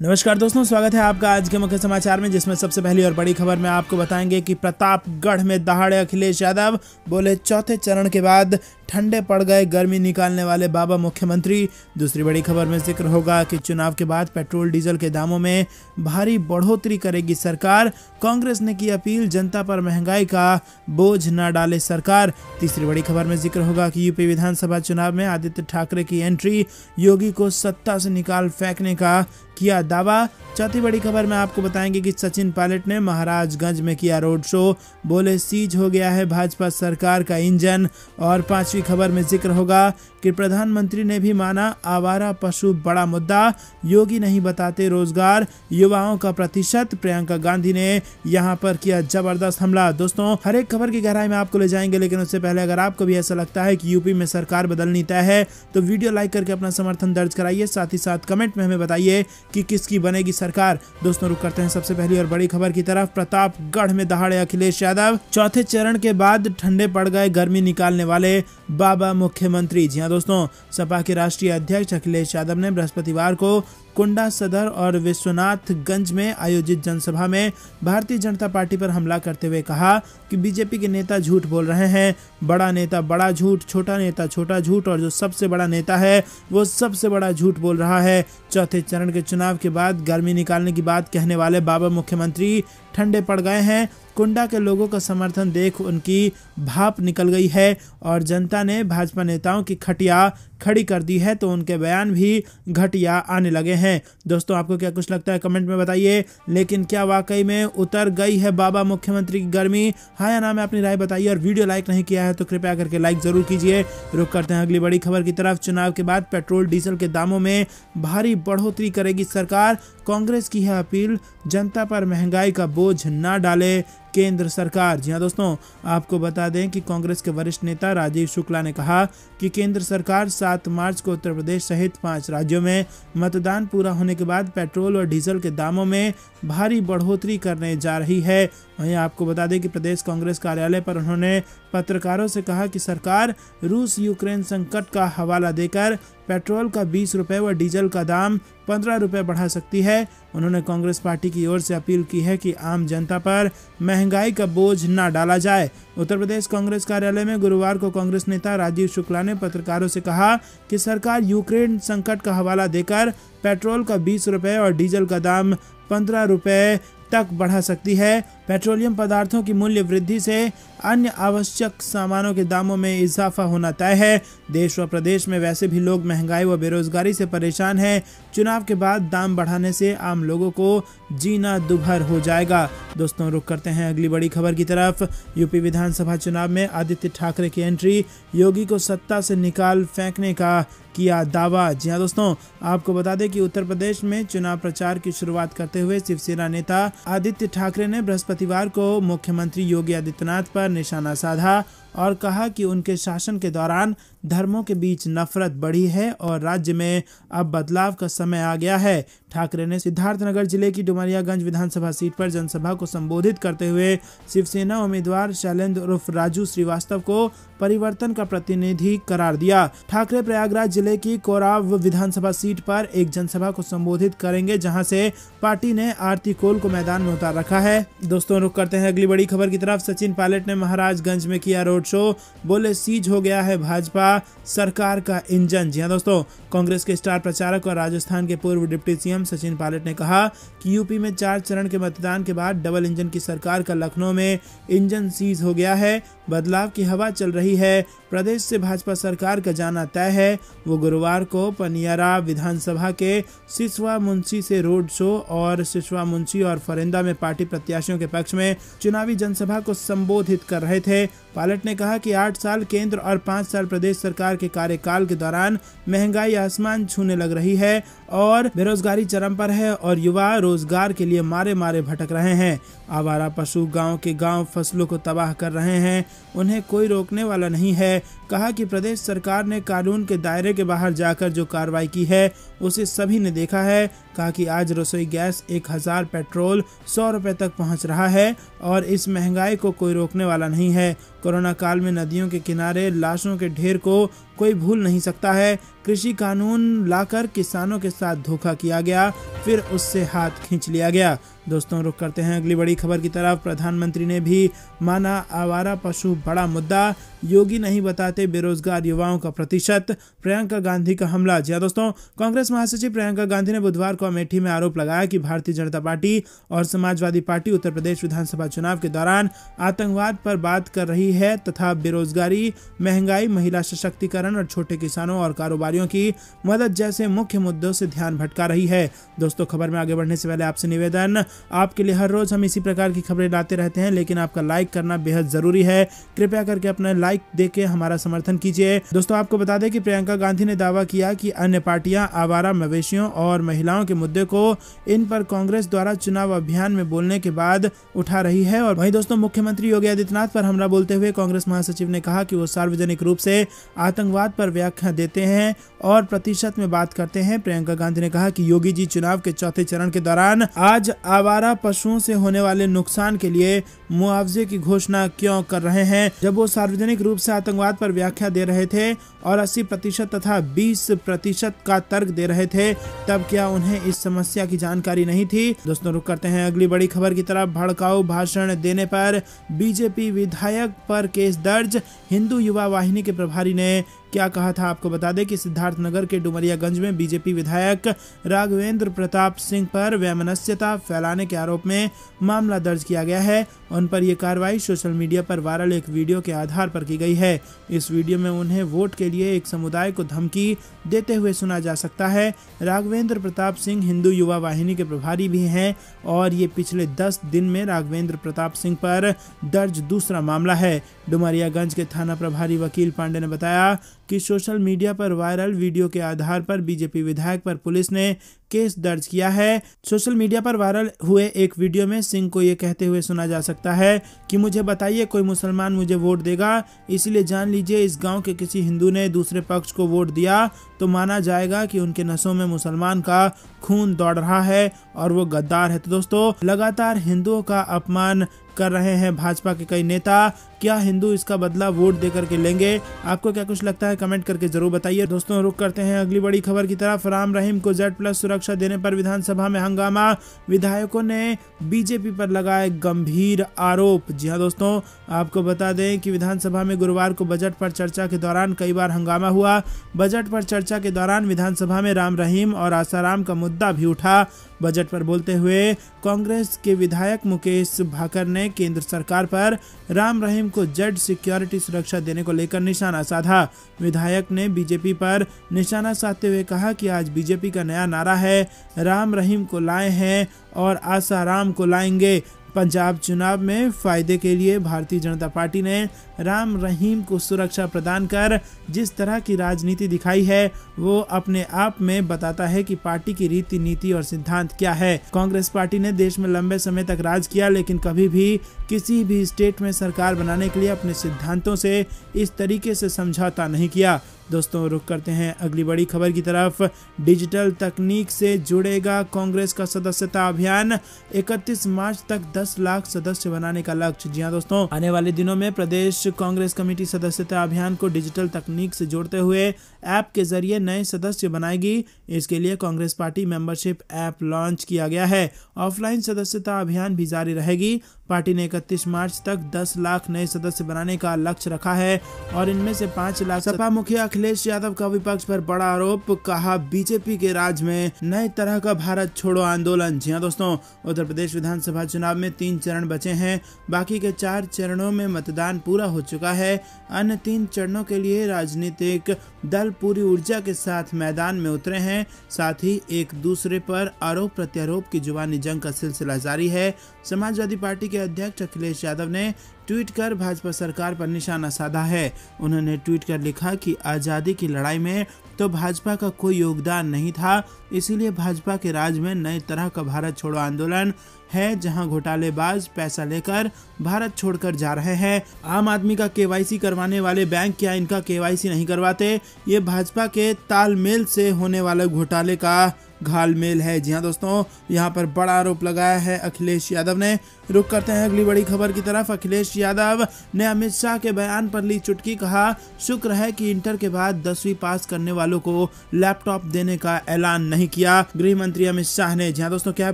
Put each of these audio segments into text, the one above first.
नमस्कार दोस्तों, स्वागत है आपका आज के मुख्य समाचार में, जिसमें सबसे पहली और बड़ी खबर में आपको बताएंगे कि प्रतापगढ़ में दहाड़े अखिलेश यादव, बोले चौथे चरण के बाद ठंडे पड़ गए गर्मी निकालने वाले बाबा मुख्यमंत्री। दूसरी बड़ी खबर में जिक्र होगा कि चुनाव के बाद पेट्रोल डीजल के दामों में भारी बढ़ोतरी करेगी सरकार। कांग्रेस ने की अपील, जनता पर महंगाई का बोझ न डाले सरकार। तीसरी बड़ी खबर में जिक्र होगा कि यूपी विधानसभा चुनाव में आदित्य ठाकरे की एंट्री, योगी को सत्ता से निकाल फेंकने का किया दावा। चौथी बड़ी खबर में आपको बताएंगे कि सचिन पायलट ने महाराजगंज में किया रोड शो, बोले सीज हो गया है भाजपा सरकार का इंजन। और पांचवी खबर में जिक्र होगा कि प्रधानमंत्री ने भी माना आवारा पशु बड़ा मुद्दा, योगी नहीं बताते रोजगार, युवाओं का प्रतिशत। प्रियंका गांधी ने यहां पर किया जबरदस्त हमला। दोस्तों, हर एक खबर की गहराई में आपको ले जाएंगे, लेकिन उससे पहले अगर आपको भी ऐसा लगता है कि यूपी में सरकार बदलनी तय है तो वीडियो लाइक करके अपना समर्थन दर्ज कराइए। साथ ही साथ कमेंट में हमें बताइए कि किसकी बनेगी सरकार। दोस्तों, रुक करते हैं सबसे पहली और बड़ी खबर की तरफ। प्रतापगढ़ में दहाड़े अखिलेश यादव, चौथे चरण के बाद ठंडे पड़ गए गर्मी निकालने वाले बाबा मुख्यमंत्री। जी हां दोस्तों, सपा के राष्ट्रीय अध्यक्ष अखिलेश यादव ने बृहस्पतिवार को कुंडा सदर और विश्वनाथगंज में आयोजित जनसभा में भारतीय जनता पार्टी पर हमला करते हुए कहा कि बीजेपी के नेता झूठ बोल रहे हैं। बड़ा नेता बड़ा झूठ, छोटा नेता छोटा झूठ, और जो सबसे बड़ा नेता है वो सबसे बड़ा झूठ बोल रहा है। चौथे चरण के चुनाव के बाद गर्मी निकालने की बात कहने वाले बाबा मुख्यमंत्री ठंडे पड़ गए हैं। कुंडा के लोगों का समर्थन देख उनकी भाप निकल गई है और जनता ने भाजपा नेताओं की खटिया खड़ी कर दी है, तो उनके बयान भी घटिया आने लगे हैं। दोस्तों, आपको क्या कुछ लगता है कमेंट में बताइए। लेकिन क्या वाकई में उतर गई है बाबा मुख्यमंत्री की गर्मी? हाँ या ना में अपनी राय बताइए, और वीडियो लाइक नहीं किया है तो कृपया करके लाइक जरूर कीजिए। रुक करते हैं अगली बड़ी खबर की तरफ। चुनाव के बाद पेट्रोल डीजल के दामों में भारी बढ़ोतरी करेगी सरकार। कांग्रेस की है अपील, जनता पर महंगाई का बोझ न डाले केंद्र सरकार। जी हां दोस्तों, आपको बता दें कि कांग्रेस के वरिष्ठ नेता राजीव शुक्ला ने कहा कि केंद्र सरकार 7 मार्च को उत्तर प्रदेश सहित 5 राज्यों में मतदान पूरा होने के बाद पेट्रोल और डीजल के दामों में भारी बढ़ोतरी करने जा रही है। वहीं आपको बता दें कि प्रदेश कांग्रेस कार्यालय पर उन्होंने पत्रकारों से कहा कि सरकार रूस यूक्रेन संकट का हवाला देकर पेट्रोल का 20 रुपए व डीजल का दाम 15 रुपए बढ़ा सकती है। उन्होंने कांग्रेस पार्टी की ओर से अपील की है कि आम जनता पर महंगाई का बोझ न डाला जाए। उत्तर प्रदेश कांग्रेस कार्यालय में गुरुवार को कांग्रेस नेता राजीव शुक्ला ने पत्रकारों से कहा कि सरकार यूक्रेन संकट का हवाला देकर पेट्रोल का 20 रुपए और डीजल का दाम 15 रुपए तक बढ़ा सकती है। पेट्रोलियम पदार्थों की मूल्य वृद्धि से अन्य आवश्यक सामानों के दामों में इजाफा होना तय है। देश व प्रदेश में वैसे भी लोग महंगाई व बेरोजगारी से परेशान हैं। चुनाव के बाद दाम बढ़ाने से आम लोगों को जीना दुभर हो जाएगा। दोस्तों, रुक करते हैं अगली बड़ी खबर की तरफ। यूपी विधानसभा चुनाव में आदित्य ठाकरे की एंट्री, योगी को सत्ता से निकाल फेंकने का किया दावा। जी हां दोस्तों, आपको बता दें कि उत्तर प्रदेश में चुनाव प्रचार की शुरुआत करते हुए शिवसेना नेता आदित्य ठाकरे ने बृहस्पतिवार को मुख्यमंत्री योगी आदित्यनाथ पर निशाना साधा और कहा कि उनके शासन के दौरान धर्मों के बीच नफरत बढ़ी है और राज्य में अब बदलाव का समय आ गया है। ठाकरे ने सिद्धार्थनगर जिले की डुमरियागंज विधानसभा सीट पर जनसभा को संबोधित करते हुए शिवसेना उम्मीदवार शैलेंद्र उर्फ राजू श्रीवास्तव को परिवर्तन का प्रतिनिधि करार दिया। ठाकरे प्रयागराज जिले की कोराव विधानसभा सीट पर एक जनसभा को संबोधित करेंगे, जहां से पार्टी ने आरती कोल को मैदान में उतार रखा है। दोस्तों, रुक करते हैं अगली बड़ी खबर की तरफ। सचिन पायलट ने महाराजगंज में किया रोड शो, बोले सीज हो गया है भाजपा सरकार का इंजन। जी हां दोस्तों, कांग्रेस के स्टार प्रचारक और राजस्थान के पूर्व डिप्टी सीएम सचिन पायलट ने कहा कि यूपी में 4 चरण के मतदान के बाद डबल इंजन की सरकार का लखनऊ में इंजन सीज हो गया है। बदलाव की हवा चल रही है। प्रदेश से भाजपा सरकार का जाना तय है। वो गुरुवार को पनियारा विधानसभा के सिसवा मुंशी से रोड शो और सिसवा मुंशी और फरेंदा में पार्टी प्रत्याशियों के पक्ष में चुनावी जनसभा को संबोधित कर रहे थे। पायलट ने कहा कि 8 साल केंद्र और 5 साल प्रदेश सरकार के कार्यकाल के दौरान महंगाई आसमान छूने लग रही है और बेरोजगारी चरम पर है और युवा रोजगार के लिए मारे मारे भटक रहे हैं। आवारा पशु गांव के गांव फसलों को तबाह कर रहे हैं, उन्हें कोई रोकने वाला नहीं है। कहा कि प्रदेश सरकार ने कानून के दायरे के बाहर जाकर जो कार्रवाई की है उसे सभी ने देखा है। कहा कि आज रसोई गैस 1000, पेट्रोल 100 रुपए तक पहुंच रहा है और इस महंगाई को कोई रोकने वाला नहीं है। कोरोना काल में नदियों के किनारे लाशों के ढेर को कोई भूल नहीं सकता है। कृषि कानून लाकर किसानों के साथ धोखा किया गया, फिर उससे हाथ खींच लिया गया। दोस्तों, रुक करते हैं अगली बड़ी खबर की तरफ। प्रधानमंत्री ने भी माना आवारा पशु बड़ा मुद्दा, योगी नहीं बताते बेरोजगार युवाओं का प्रतिशत, प्रियंका गांधी का हमला। जी दोस्तों, कांग्रेस महासचिव प्रियंका गांधी ने बुधवार को अमेठी में आरोप लगाया कि भारतीय जनता पार्टी और समाजवादी पार्टी उत्तर प्रदेश विधानसभा चुनाव के दौरान आतंकवाद पर बात कर रही है तथा बेरोजगारी, महंगाई, महिला सशक्तिकरण और छोटे किसानों और कारोबारियों की मदद जैसे मुख्य मुद्दों से ध्यान भटका रही है। दोस्तों, खबर में आगे बढ़ने से पहले आपसे निवेदन, आपके लिए हर रोज हम इसी प्रकार की खबरें लाते रहते हैं, लेकिन आपका लाइक करना बेहद जरूरी है। कृपया करके अपना लाइक देके हमारा समर्थन कीजिए। दोस्तों, आपको बता दें कि प्रियंका गांधी ने दावा किया कि अन्य पार्टियां आवारा मवेशियों और महिलाओं के मुद्दे को इन पर कांग्रेस द्वारा चुनाव अभियान में बोलने के बाद उठा रही है। और वहीं दोस्तों, मुख्यमंत्री योगी आदित्यनाथ पर हमला बोलते हुए कांग्रेस महासचिव ने कहा कि वो सार्वजनिक रूप से आतंकवाद पर व्याख्या देते हैं और प्रतिशत में बात करते हैं। प्रियंका गांधी ने कहा कि योगी जी चुनाव के चौथे चरण के दौरान आज आवारा पशुओं से होने वाले नुकसान के लिए मुआवजे की घोषणा क्यों कर रहे हैं, जब वो सार्वजनिक रूप से आतंकवाद पर व्याख्या दे रहे थे और 80% तथा 20% का तर्क दे रहे थे, तब क्या उन्हें इस समस्या की जानकारी नहीं थी। दोस्तों, रुक करते हैं अगली बड़ी खबर की तरफ। भड़काऊ भाषण देने पर बीजेपी विधायक पर केस दर्ज, हिंदू युवा वाहिनी के प्रभारी ने क्या कहा था, आपको बता दें कि सिद्धार्थनगर के डुमरियागंज में बीजेपी विधायक राघवेंद्र प्रताप सिंह पर वैमनस्यता फैलाने के आरोप में मामला दर्ज किया गया है। उन पर यह कार्रवाई सोशल मीडिया पर वायरल एक वीडियो के आधार पर की गई है। इस वीडियो में उन्हें वोट के लिए एक समुदाय को धमकी देते हुए सुना जा सकता है। राघवेंद्र प्रताप सिंह हिंदू युवा वाहिनी के प्रभारी भी हैं और ये पिछले 10 दिन में राघवेंद्र प्रताप सिंह पर दर्ज दूसरा मामला है। डुमरियागंज के थाना प्रभारी वकील पांडे ने बताया कि सोशल मीडिया पर वायरल वीडियो के आधार पर बीजेपी विधायक पर पुलिस ने केस दर्ज किया है। सोशल मीडिया पर वायरल हुए एक वीडियो में सिंह को ये कहते हुए सुना जा सकता है कि मुझे बताइए कोई मुसलमान मुझे वोट देगा, इसलिए जान लीजिए इस गांव के किसी हिंदू ने दूसरे पक्ष को वोट दिया तो माना जाएगा कि उनके नसों में मुसलमान का खून दौड़ रहा है और वो गद्दार है। तो दोस्तों, लगातार हिंदुओं का अपमान कर रहे हैं भाजपा के कई नेता। क्या हिंदू इसका बदला वोट देकर के लेंगे? आपको क्या कुछ लगता है, कमेंट करके जरूर बताइए। दोस्तों, रुक करते हैं अगली बड़ी खबर की तरफ। राम रहीम को Z+ सुरक्षा देने पर विधानसभा में हंगामा, विधायकों ने बीजेपी पर लगाए गंभीर आरोप। जी हां दोस्तों, आपको बता दें कि विधानसभा में गुरुवार को बजट पर चर्चा के दौरान कई बार हंगामा हुआ। बजट पर चर्चा के दौरान विधानसभा में राम रहीम और आसाराम का मुद्दा भी उठा। बजट पर बोलते हुए कांग्रेस के विधायक मुकेश भाकर ने केंद्र सरकार पर राम रहीम को जेड सिक्योरिटी सुरक्षा देने को लेकर निशाना साधा। विधायक ने बीजेपी पर निशाना साधते हुए कहा कि आज बीजेपी का नया नारा है, राम रहीम को लाए हैं और आसाराम को लाएंगे। पंजाब चुनाव में फायदे के लिए भारतीय जनता पार्टी ने राम रहीम को सुरक्षा प्रदान कर जिस तरह की राजनीति दिखाई है, वो अपने आप में बताता है कि पार्टी की रीति, नीति और सिद्धांत क्या है। कांग्रेस पार्टी ने देश में लंबे समय तक राज किया, लेकिन कभी भी किसी भी स्टेट में सरकार बनाने के लिए अपने सिद्धांतों से इस तरीके से समझौता नहीं किया। दोस्तों, रुक करते हैं अगली बड़ी खबर की तरफ। डिजिटल तकनीक से जुड़ेगा कांग्रेस का सदस्यता अभियान, 31 मार्च तक 10 लाख सदस्य बनाने का लक्ष्य। जी हां दोस्तों, आने वाले दिनों में प्रदेश कांग्रेस कमेटी सदस्यता अभियान को डिजिटल तकनीक से जोड़ते हुए ऐप के जरिए नए सदस्य बनाएगी। इसके लिए Congress party membership app launch किया गया है। ऑफलाइन सदस्यता अभियान भी जारी रहेगी। पार्टी ने 31 मार्च तक 10 लाख नए सदस्य बनाने का लक्ष्य रखा है और इनमें से 5 लाख। सपा मुखिया अखिलेश यादव का विपक्ष पर बड़ा आरोप, कहा बीजेपी के राज में नए तरह का भारत छोड़ो आंदोलन। जी हां दोस्तों, उत्तर प्रदेश विधानसभा चुनाव में 3 चरण बचे हैं। बाकी के 4 चरणों में मतदान पूरा हो चुका है। अन्य 3 चरणों के लिए राजनीतिक दल पूरी ऊर्जा के साथ मैदान में उतरे हैं। साथ ही एक दूसरे पर आरोप प्रत्यारोप की जुबानी जंग का सिलसिला जारी है। समाजवादी पार्टी के अध्यक्ष अखिलेश यादव ने ट्वीट कर भाजपा सरकार पर निशाना साधा है। उन्होंने ट्वीट कर लिखा कि आज़ादी की लड़ाई में तो भाजपा का कोई योगदान नहीं था, इसीलिए भाजपा के राज में नए तरह का भारत छोड़ो आंदोलन है, जहां घोटालेबाज पैसा लेकर भारत छोड़कर जा रहे हैं। आम आदमी का केवाईसी करवाने वाले बैंक क्या इनका केवाईसी नहीं करवाते? ये भाजपा के तालमेल से होने वाले घोटाले का घालमेल है। जी हाँ दोस्तों, यहाँ पर बड़ा आरोप लगाया है अखिलेश यादव ने। रुक करते हैं अगली बड़ी खबर की तरफ। अखिलेश यादव ने अमित शाह के बयान पर ली चुटकी, कहा शुक्र है कि इंटर के बाद 10वीं पास करने वालों को लैपटॉप देने का ऐलान नहीं किया गृह मंत्री अमित शाह ने। जी हाँ दोस्तों, क्या है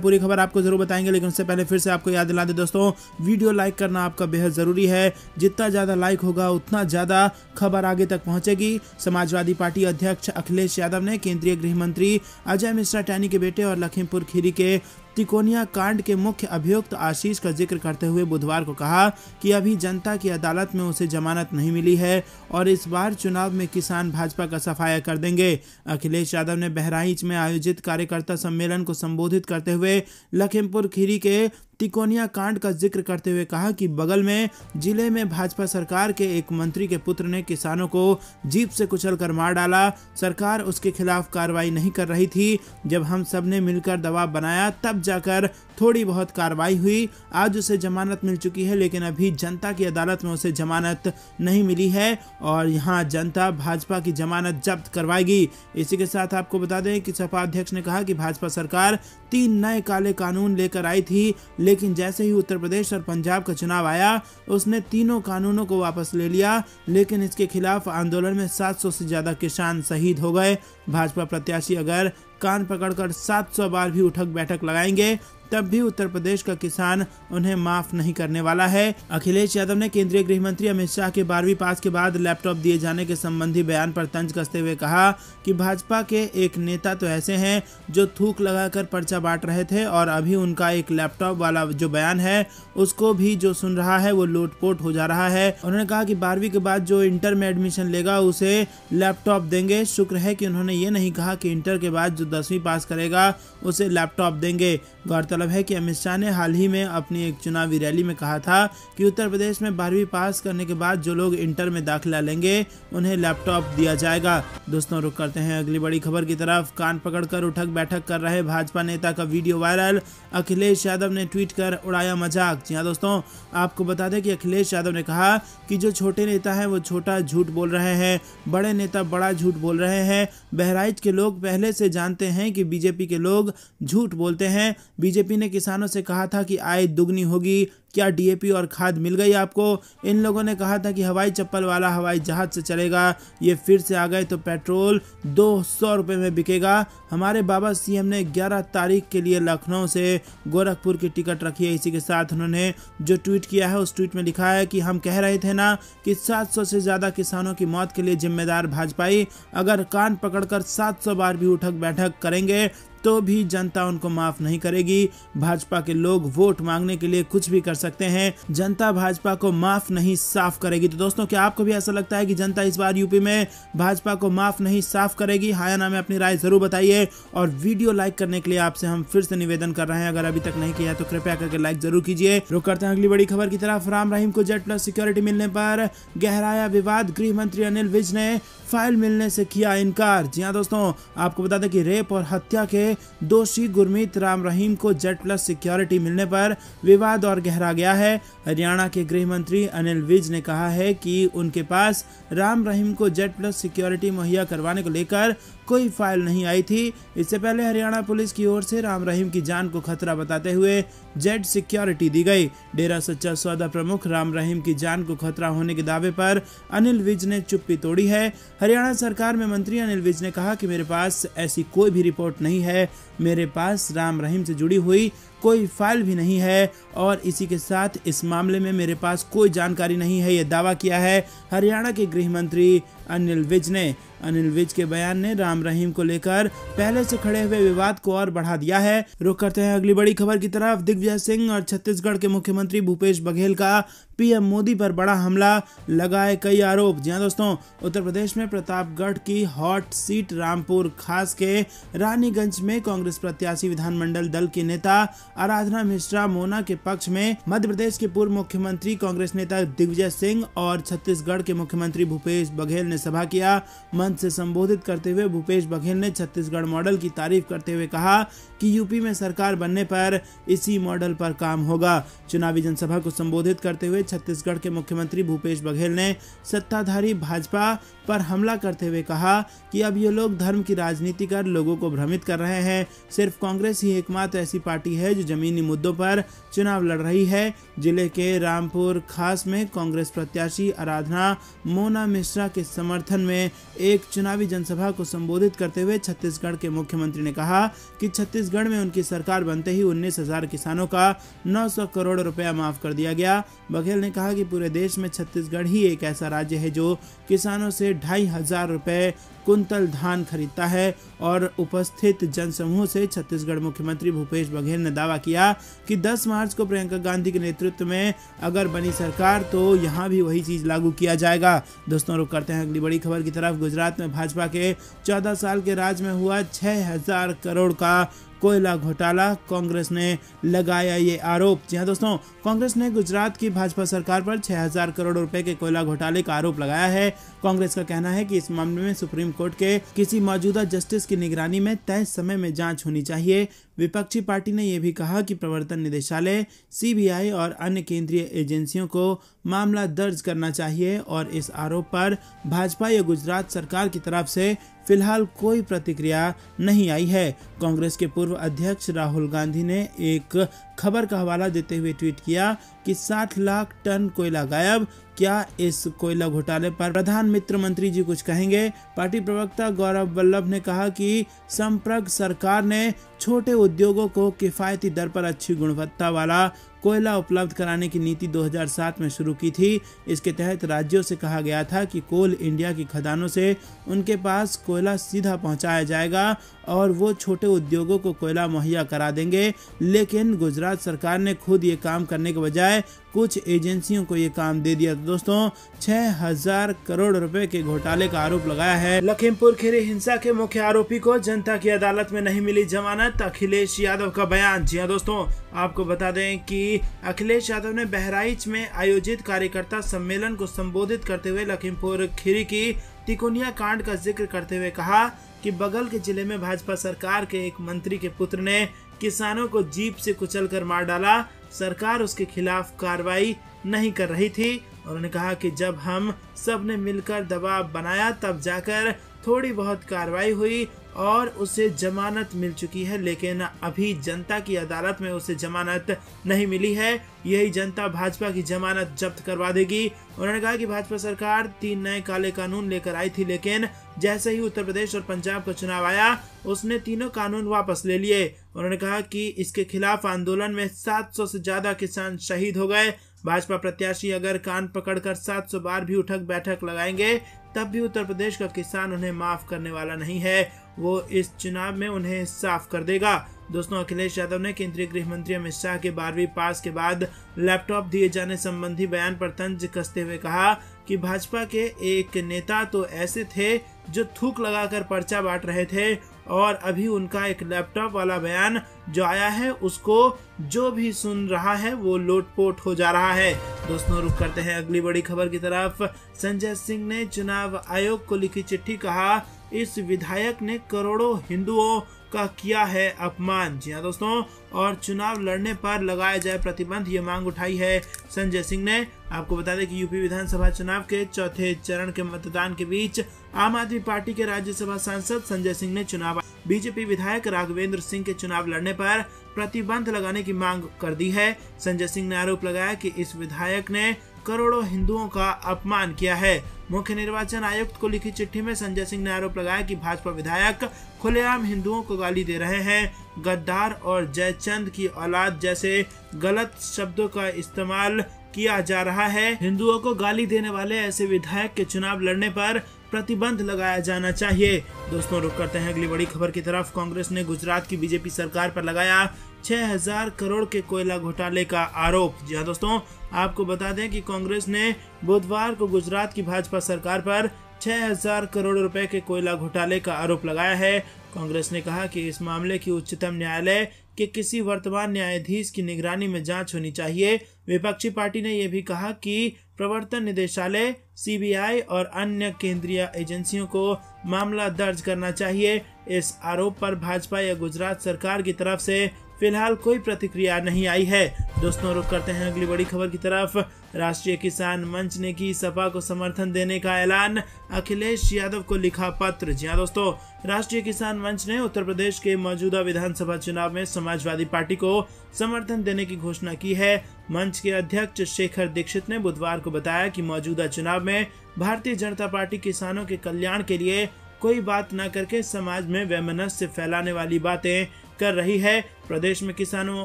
पूरी खबर आपको जरूर बताएंगे, लेकिन उससे पहले फिर से आपको याद दिला दे दोस्तों, वीडियो लाइक करना आपका बेहद जरूरी है। जितना ज्यादा लाइक होगा उतना ज्यादा खबर आगे तक पहुंचेगी। समाजवादी पार्टी अध्यक्ष अखिलेश यादव ने केंद्रीय गृह मंत्री अजय मिश्रा टैनी के बेटे और लखीमपुर खीरी के तिकोनिया कांड के मुख्य अभियुक्त आशीष का जिक्र करते हुए बुधवार को कहा कि अभी जनता की अदालत में उसे जमानत नहीं मिली है और इस बार चुनाव में किसान भाजपा का सफाया कर देंगे। अखिलेश यादव ने बहराइच में आयोजित कार्यकर्ता सम्मेलन को संबोधित करते हुए लखीमपुर खीरी के तिकोनिया कांड का जिक्र करते हुए कहा कि बगल में जिले में भाजपा सरकार के एक मंत्री के पुत्र ने किसानों को जीप से कुचलकर मार डाला। सरकार उसके खिलाफ कार्रवाई नहीं कर रही थी। जब हम सब ने मिलकर दबाव बनाया तब जाकर थोड़ी बहुत कार्रवाई हुई। आज उसे जमानत मिल चुकी है, लेकिन अभी जनता की अदालत में उसे जमानत नहीं मिली है और यहाँ जनता भाजपा की जमानत जब्त करवाएगी। इसी के साथ आपको बता दें कि सपा अध्यक्ष ने कहा कि भाजपा सरकार 3 नए काले कानून लेकर आई थी, लेकिन जैसे ही उत्तर प्रदेश और पंजाब का चुनाव आया उसने तीनों कानूनों को वापस ले लिया, लेकिन इसके खिलाफ आंदोलन में 700 से ज्यादा किसान शहीद हो गए। भाजपा प्रत्याशी अगर कान पकड़कर 700 बार भी उठक बैठक लगाएंगे तब भी उत्तर प्रदेश का किसान उन्हें माफ नहीं करने वाला है। अखिलेश यादव ने केंद्रीय गृह मंत्री अमित शाह के 12वीं पास के बाद लैपटॉप दिए जाने के संबंधी बयान पर तंज कसते हुए कहा कि भाजपा के एक नेता तो ऐसे हैं जो थूक लगाकर पर्चा बांट रहे थे और अभी उनका एक लैपटॉप वाला जो बयान है उसको भी जो सुन रहा है वो लोटपोट हो जा रहा है। उन्होंने कहा कि 12वीं के बाद जो इंटर में एडमिशन लेगा उसे लैपटॉप देंगे। शुक्र है कि उन्होंने ये नहीं कहा कि इंटर के बाद जो 10वीं पास करेगा उसे लैपटॉप देंगे। गौरतलब है कि अमित शाह ने हाल ही में अपनी एक चुनावी रैली में कहा था कि उत्तर प्रदेश में 12वीं पास करने के बाद जो लोग इंटर में दाखिला लेंगे उन्हें लैपटॉप दिया जाएगा। दोस्तों, रुक करते हैं अगली बड़ी खबर की तरफ। कान पकड़कर उठक बैठक कर रहे भाजपा नेता का वीडियो वायरल, अखिलेश यादव ने ट्वीट कर उड़ाया मजाक। जी हाँ दोस्तों, आपको बता दें कि अखिलेश यादव ने कहा कि जो छोटे नेता हैं वो छोटा झूठ बोल रहे हैं, बड़े नेता बड़ा झूठ बोल रहे हैं। बहराइच के लोग पहले से जानते हैं कि बीजेपी के लोग झूठ बोलते हैं। बीजेपी ने किसानों से कहा था कि आय दुगनी होगी, क्या डीएपी और खाद मिल गई आपको? इन लोगों ने कहा था कि हवाई चप्पल वाला हवाई जहाज से चलेगा, ये फिर से आ गए तो पेट्रोल 200 रुपए में बिकेगा। हमारे बाबा सीएम ने 11 तारीख के लिए लखनऊ से गोरखपुर की टिकट रखी है। इसी के साथ उन्होंने जो ट्वीट किया है उस ट्वीट में लिखा है कि हम कह रहे थे ना कि 700 से ज्यादा किसानों की मौत के लिए जिम्मेदार भाजपाई अगर कान पकड़कर 700 बार भी उठक बैठक करेंगे तो भी जनता उनको माफ नहीं करेगी। भाजपा के लोग वोट मांगने के लिए कुछ भी कर सकते हैं, जनता भाजपा को माफ नहीं साफ करेगी। तो दोस्तों, क्या आपको भी ऐसा लगता है कि जनता इस बार यूपी में भाजपा को माफ नहीं साफ करेगी? हाँ या ना में अपनी राय जरूर बताइए और वीडियो लाइक करने के लिए आपसे हम फिर से निवेदन कर रहे हैं, अगर अभी तक नहीं किया तो कृपया करके लाइक जरूर कीजिए। रुक करते हैं अगली बड़ी खबर की तरफ। राम रहीम को जेड प्लस सिक्योरिटी मिलने पर गहराया विवाद, गृह मंत्री अनिल विज ने फाइल मिलने से किया इनकार। जी हाँ दोस्तों, आपको बता दें कि रेप और हत्या के दोषी गुरमीत राम रहीम को जेड प्लस सिक्योरिटी मिलने पर विवाद और गहरा गया है। हरियाणा के गृह मंत्री अनिल विज ने कहा है कि उनके पास राम रहीम को जेड प्लस सिक्योरिटी मुहैया करवाने को लेकर कोई फाइल नहीं आई थी। इससे पहले हरियाणा पुलिस की ओर से राम रहीम की जान को खतरा बताते हुए जेड सिक्योरिटी दी गई। डेरा सच्चा सौदा प्रमुख राम रहीम की जान को खतरा होने के दावे पर अनिल विज ने चुप्पी तोड़ी है। हरियाणा सरकार में मंत्री अनिल विज ने कहा कि मेरे पास ऐसी कोई भी रिपोर्ट नहीं है, मेरे पास राम रहीम से जुड़ी हुई कोई फाइल भी नहीं है और इसी के साथ इस मामले में मेरे पास कोई जानकारी नहीं है, ये दावा किया है हरियाणा के गृह मंत्री अनिल विज ने। अनिल विज के बयान ने राम रहीम को लेकर पहले से खड़े हुए विवाद को और बढ़ा दिया है। रुक करते हैं अगली बड़ी खबर की तरफ। दिग्विजय सिंह और छत्तीसगढ़ के मुख्यमंत्री भूपेश बघेल का पीएम मोदी पर बड़ा हमला, लगाए कई आरोप। जी हां दोस्तों, उत्तर प्रदेश में प्रतापगढ़ की हॉट सीट रामपुर खास के रानीगंज में कांग्रेस प्रत्याशी विधानमंडल दल की नेता आराधना मिश्रा मोना के पक्ष में मध्य प्रदेश के पूर्व मुख्यमंत्री कांग्रेस नेता दिग्विजय सिंह और छत्तीसगढ़ के मुख्यमंत्री भूपेश बघेल ने सभा किया। मंच से संबोधित करते हुए भूपेश बघेल ने छत्तीसगढ़ मॉडल की तारीफ करते हुए कहा कि यूपी में सरकार बनने पर इसी मॉडल पर काम होगा। चुनावी जनसभा को संबोधित करते हुए छत्तीसगढ़ के मुख्यमंत्री भूपेश बघेल ने सत्ताधारी भाजपा पर हमला करते हुए कहा कि अब ये लोग धर्म की राजनीति कर लोगों को भ्रमित कर रहे हैं। सिर्फ कांग्रेस ही एकमात्र ऐसी पार्टी है जो जमीनी मुद्दों पर चुनाव लड़ रही है। जिले के रामपुर खास में कांग्रेस प्रत्याशी आराधना मोना मिश्रा के समर्थन में एक चुनावी जनसभा को संबोधित करते हुए छत्तीसगढ़ के मुख्यमंत्री ने कहा कि छत्तीसगढ़ में उनकी सरकार बनते ही 19,000 किसानों का 900 करोड़ रुपया माफ कर दिया गया। बघेल ने कहा कि पूरे देश में छत्तीसगढ़ ही एक ऐसा राज्य है जो किसानों से 2,500 रुपए कुंतल धान खरीदता है और उपस्थित जनसमूह से छत्तीसगढ़ मुख्यमंत्री भूपेश बघेल ने दावा किया कि 10 मार्च को प्रियंका गांधी के नेतृत्व में अगर बनी सरकार तो यहां भी वही चीज लागू किया जाएगा। दोस्तों, रुक करते हैं अगली बड़ी खबर की तरफ। गुजरात में भाजपा के 14 साल के राज में हुआ 6,000 करोड़ का कोयला घोटाला, कांग्रेस ने लगाया ये आरोप। जी हां दोस्तों, कांग्रेस ने गुजरात की भाजपा सरकार पर 6,000 करोड़ रुपए के कोयला घोटाले का आरोप लगाया है। कांग्रेस का कहना है कि इस मामले में सुप्रीम कोर्ट के किसी मौजूदा जस्टिस की निगरानी में तय समय में जांच होनी चाहिए। विपक्षी पार्टी ने यह भी कहा कि प्रवर्तन निदेशालय, सीबीआई और अन्य केंद्रीय एजेंसियों को मामला दर्ज करना चाहिए और इस आरोप पर भाजपा या गुजरात सरकार की तरफ से फिलहाल कोई प्रतिक्रिया नहीं आई है। कांग्रेस के पूर्व अध्यक्ष राहुल गांधी ने एक खबर का हवाला देते हुए ट्वीट किया कि 60 लाख टन कोयला गायब। क्या इस कोयला घोटाले पर प्रधान मित्र मंत्री जी कुछ कहेंगे? पार्टी प्रवक्ता गौरव वल्लभ ने कहा कि संप्रग सरकार ने छोटे उद्योगों को किफायती दर पर अच्छी गुणवत्ता वाला कोयला उपलब्ध कराने की नीति 2007 में शुरू की थी। इसके तहत राज्यों से कहा गया था कि कोल इंडिया की खदानों से उनके पास कोयला सीधा पहुंचाया जाएगा और वो छोटे उद्योगों को कोयला मुहैया करा देंगे। लेकिन गुजरात सरकार ने खुद ये काम करने के बजाय कुछ एजेंसियों को ये काम दे दिया। तो दोस्तों, 6,000 करोड़ रुपए के घोटाले का आरोप लगाया है। लखीमपुर खीरी हिंसा के मुख्य आरोपी को जनता की अदालत में नहीं मिली जमानत, अखिलेश यादव का बयान। जी हां दोस्तों, आपको बता दें कि अखिलेश यादव ने बहराइच में आयोजित कार्यकर्ता सम्मेलन को संबोधित करते हुए लखीमपुर खीरी की तिकोनिया कांड का जिक्र करते हुए कहा कि बगल के जिले में भाजपा सरकार के एक मंत्री के पुत्र ने किसानों को जीप से कुचलकर मार डाला। सरकार उसके खिलाफ कार्रवाई नहीं कर रही थी। उन्होंने कहा कि जब हम सब ने मिलकर दबाव बनाया तब जाकर थोड़ी बहुत कार्रवाई हुई और उसे जमानत मिल चुकी है, लेकिन अभी जनता की अदालत में उसे जमानत नहीं मिली है। यही जनता भाजपा की जमानत जब्त करवा देगी। उन्होंने कहा कि भाजपा सरकार 3 नए काले कानून लेकर आई थी, लेकिन जैसे ही उत्तर प्रदेश और पंजाब का चुनाव आया उसने तीनों कानून वापस ले लिए। उन्होंने कहा कि इसके खिलाफ आंदोलन में 700 से ज्यादा किसान शहीद हो गए। भाजपा प्रत्याशी अगर कान पकड़कर 700 बार भी उठक बैठक लगाएंगे तब भी उत्तर प्रदेश का किसान उन्हें माफ करने वाला नहीं है। वो इस चुनाव में उन्हें साफ कर देगा। दोस्तों, अखिलेश यादव ने केंद्रीय गृह मंत्री अमित शाह के 12वीं पास के बाद लैपटॉप दिए जाने संबंधी बयान पर तंज कसते हुए कहा कि भाजपा के एक नेता तो ऐसे थे जो थूक लगाकर पर्चा बांट रहे थे और अभी उनका एक लैपटॉप वाला बयान जो आया है उसको जो भी सुन रहा है वो लोटपोट हो जा रहा है। दोस्तों, रुक करते हैं अगली बड़ी खबर की तरफ। संजय सिंह ने चुनाव आयोग को लिखी चिट्ठी, कहा इस विधायक ने करोड़ों हिंदुओं का किया है अपमान। जी हां दोस्तों, और चुनाव लड़ने पर लगाया जाए प्रतिबंध, ये मांग उठाई है संजय सिंह ने। आपको बता दें कि यूपी विधानसभा चुनाव के चौथे चरण के मतदान के बीच आम आदमी पार्टी के राज्यसभा सांसद संजय सिंह ने चुनाव बीजेपी विधायक राघवेंद्र सिंह के चुनाव लड़ने पर प्रतिबंध लगाने की मांग कर दी है। संजय सिंह ने आरोप लगाया कि इस विधायक ने करोड़ों हिंदुओं का अपमान किया है। मुख्य निर्वाचन आयुक्त को लिखी चिट्ठी में संजय सिंह ने आरोप लगाया कि भाजपा विधायक खुलेआम हिंदुओं को गाली दे रहे हैं। गद्दार और जयचंद की औलाद जैसे गलत शब्दों का इस्तेमाल किया जा रहा है। हिंदुओं को गाली देने वाले ऐसे विधायक के चुनाव लड़ने पर प्रतिबंध लगाया जाना चाहिए। दोस्तों रुक करते हैं अगली बड़ी खबर की तरफ। कांग्रेस ने गुजरात की बीजेपी सरकार पर लगाया 6000 करोड़ के कोयला घोटाले का आरोप। जी हाँ दोस्तों, आपको बता दें कि कांग्रेस ने बुधवार को गुजरात की भाजपा सरकार पर 6000 करोड़ रुपए के कोयला घोटाले का आरोप लगाया है। कांग्रेस ने कहा कि इस मामले की उच्चतम न्यायालय के किसी वर्तमान न्यायाधीश की निगरानी में जांच होनी चाहिए। विपक्षी पार्टी ने यह भी कहा कि प्रवर्तन निदेशालय, सीबीआई और अन्य केंद्रीय एजेंसियों को मामला दर्ज करना चाहिए। इस आरोप पर भाजपा या गुजरात सरकार की तरफ से फिलहाल कोई प्रतिक्रिया नहीं आई है। दोस्तों रुक करते हैं अगली बड़ी खबर की तरफ। राष्ट्रीय किसान मंच ने की सपा को समर्थन देने का ऐलान, अखिलेश यादव को लिखा पत्र। जी हाँ दोस्तों, राष्ट्रीय किसान मंच ने उत्तर प्रदेश के मौजूदा विधानसभा चुनाव में समाजवादी पार्टी को समर्थन देने की घोषणा की है। मंच के अध्यक्ष शेखर दीक्षित ने बुधवार को बताया कि मौजूदा चुनाव में भारतीय जनता पार्टी किसानों के कल्याण के लिए कोई बात न करके समाज में वैमनस्य फैलाने वाली बातें कर रही है। प्रदेश में किसानों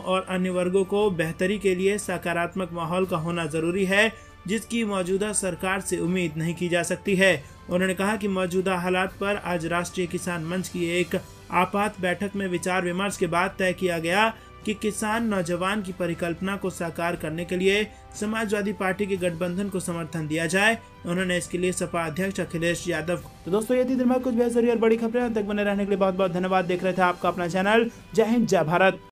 और अन्य वर्गों को बेहतरी के लिए सकारात्मक माहौल का होना जरूरी है, जिसकी मौजूदा सरकार से उम्मीद नहीं की जा सकती है। उन्होंने कहा कि मौजूदा हालात पर आज राष्ट्रीय किसान मंच की एक आपात बैठक में विचार विमर्श के बाद तय किया गया कि किसान नौजवान की परिकल्पना को साकार करने के लिए समाजवादी पार्टी के गठबंधन को समर्थन दिया जाए। उन्होंने इसके लिए सपा अध्यक्ष अखिलेश यादव। तो दोस्तों ये थी दिन भर कुछ बेहतरी और बड़ी खबरें। तक बने रहने के लिए बहुत बहुत धन्यवाद। देख रहे थे आपका अपना चैनल। जय हिंद, जय भारत।